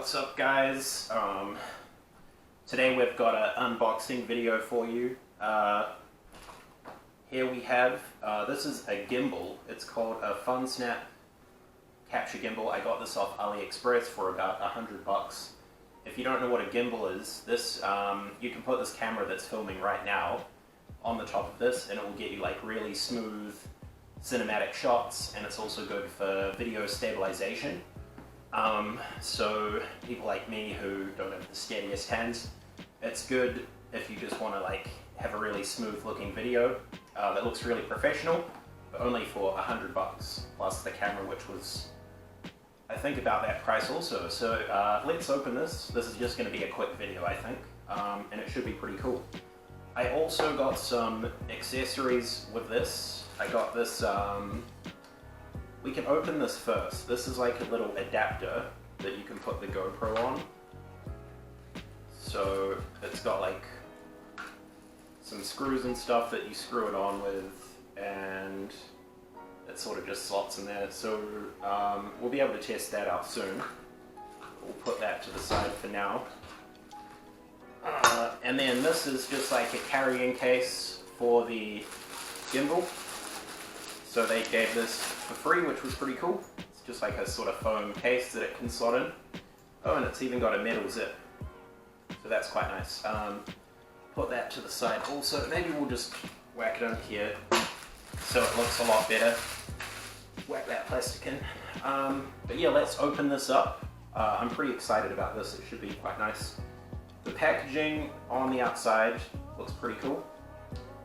What's up, guys? Today we've got an unboxing video for you. Here we have, this is a gimbal. It's called a FunSnap capture gimbal. I got this off AliExpress for about $100. If you don't know what a gimbal is, this you can put this camera that's filming right now on the top of this and it will get you like really smooth cinematic shots, and it's also good for video stabilization. So people like me who don't have the steadiest hands, it's good if you just want to like have a really smooth looking video that looks really professional, but only for $100 plus the camera, which was I think about that price also. So let's open this. This is just going to be a quick video, I think, and it should be pretty cool. I also got some accessories with this. I got this, we can open this first. This is like a little adapter that you can put the GoPro on. So it's got like some screws and stuff that you screw it on with, and it sort of just slots in there. So we'll be able to test that out soon. We'll put that to the side for now. And then this is just like a carrying case for the gimbal. So they gave this for free, which was pretty cool. It's just like a sort of foam case that it can slot in. Oh, and it's even got a metal zip. So that's quite nice. Put that to the side also. Maybe we'll just whack it on here so it looks a lot better. Whack that plastic in. But yeah, let's open this up. I'm pretty excited about this. It should be quite nice. The packaging on the outside looks pretty cool.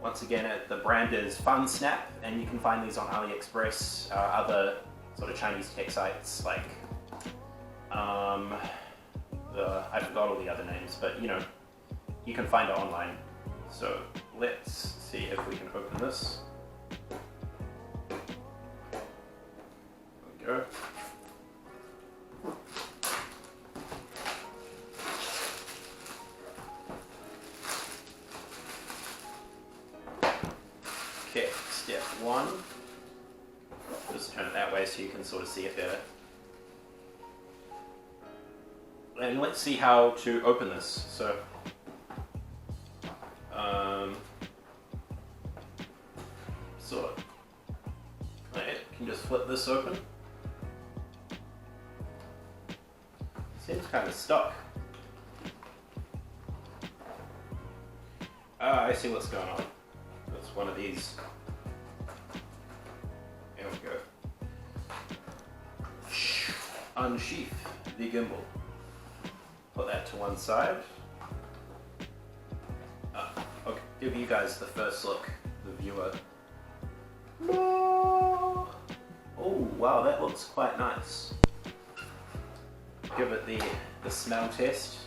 Once again, the brand is FunSnap, and you can find these on AliExpress, other sort of Chinese tech sites like, I forgot all the other names, but you know, you can find it online. So let's see if we can open this. There we go. Okay, step one. Just turn it that way so you can sort of see it better. And let's see how to open this. So, I can just flip this open. Seems kind of stuck. I see what's going on. It's one of these. There we go. Unsheath the gimbal. Put that to one side. I'll give you guys the first look, the viewer. Oh wow, that looks quite nice. Give it the smell test.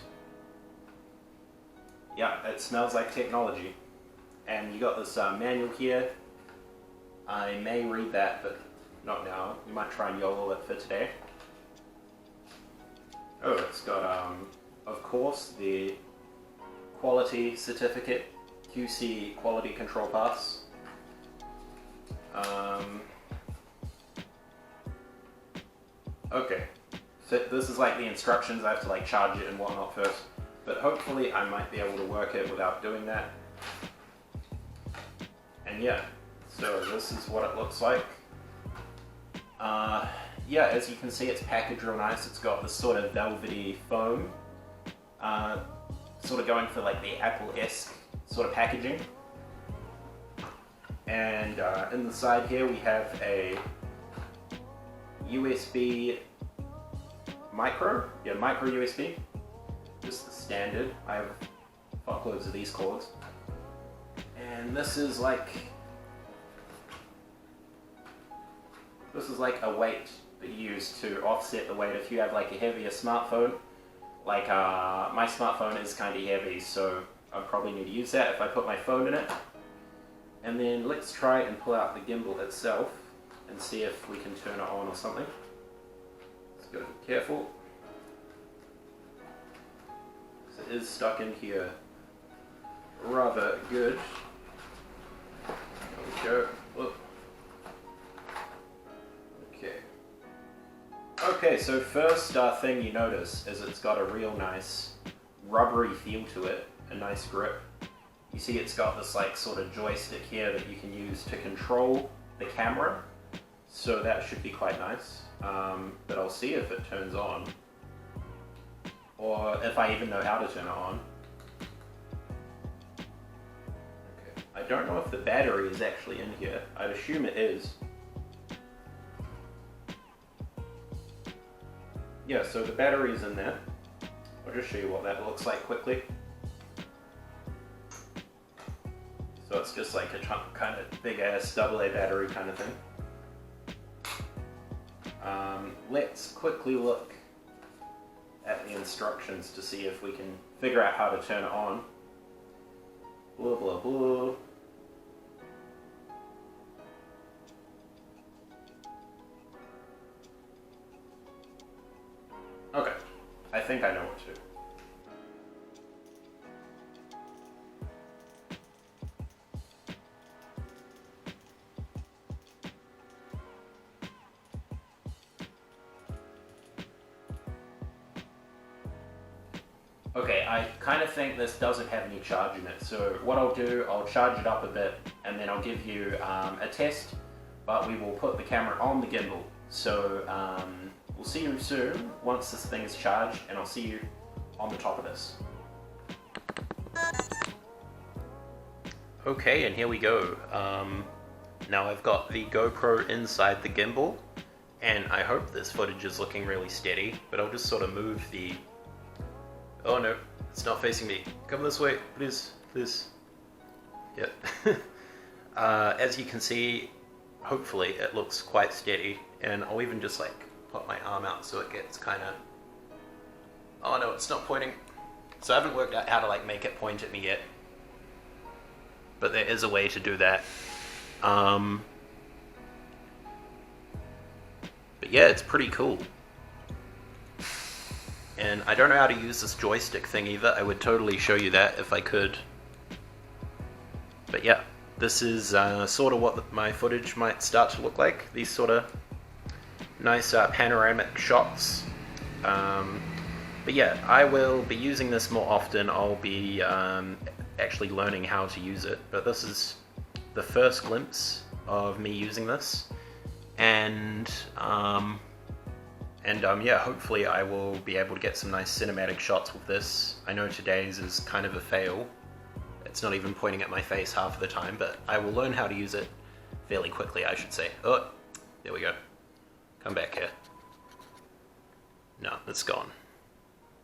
Yeah, it smells like technology. And you got this manual here. I may read that, but not now. We might try and YOLO it for today. Oh, it's got, of course, the quality certificate, QC quality control pass. Okay, so this is like the instructions. I have to like charge it and whatnot first, but hopefully I might be able to work it without doing that. And yeah, so this is what it looks like. Yeah, as you can see, it's packaged real nice. It's got this sort of velvety foam, sort of going for like the Apple-esque sort of packaging. And in the side here we have a USB micro USB, just the standard. I have fuckloads of these cords. And this is like a weight that you use to offset the weight if you have like a heavier smartphone. Like my smartphone is kind of heavy, so I probably need to use that if I put my phone in it. And then let's try and pull out the gimbal itself and see if we can turn it on or something. Let's go careful. So it is stuck in here rather good. There we go. Whoop. Okay. Okay, so first thing you notice is it's got a real nice rubbery feel to it, a nice grip. You see it's got this like sort of joystick here that you can use to control the camera, so that should be quite nice. But I'll see if it turns on, or if I even know how to turn it on. Okay. I don't know if the battery is actually in here. I'd assume it is. Yeah, so the battery's in there. I'll just show you what that looks like quickly. So it's just like a kind of big ass AA battery kind of thing. Let's quickly look at the instructions to see if we can figure out how to turn it on. Blah blah blah. Okay, I think I know what to do. Okay, I kind of think this doesn't have any charge in it, so what I'll do, I'll charge it up a bit and then I'll give you a test, but we will put the camera on the gimbal. So we'll see you soon once this thing is charged, and I'll see you on the top of this. Okay, and here we go. Now I've got the GoPro inside the gimbal, and I hope this footage is looking really steady, but I'll just sort of move the... Oh no, it's not facing me. Come this way, please, please. Yep. As you can see, hopefully it looks quite steady, and I'll even just like put my arm out so it gets kind of... Oh no, it's not pointing. So I haven't worked out how to like make it point at me yet, but there is a way to do that. But yeah, it's pretty cool. And I don't know how to use this joystick thing either. I would totally show you that if I could. But yeah, this is sort of what my footage might start to look like. These sort of nice panoramic shots. But yeah, I will be using this more often. I'll be actually learning how to use it. But this is the first glimpse of me using this. And yeah, hopefully I will be able to get some nice cinematic shots with this. I know today's is kind of a fail. It's not even pointing at my face half of the time, but I will learn how to use it fairly quickly, I should say. Oh, there we go. Come back here. No, it's gone.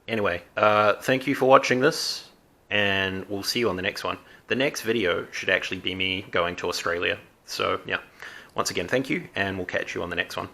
Anyway, thank you for watching this, and we'll see you on the next one. The next video should actually be me going to Australia. So yeah, once again, thank you, and we'll catch you on the next one.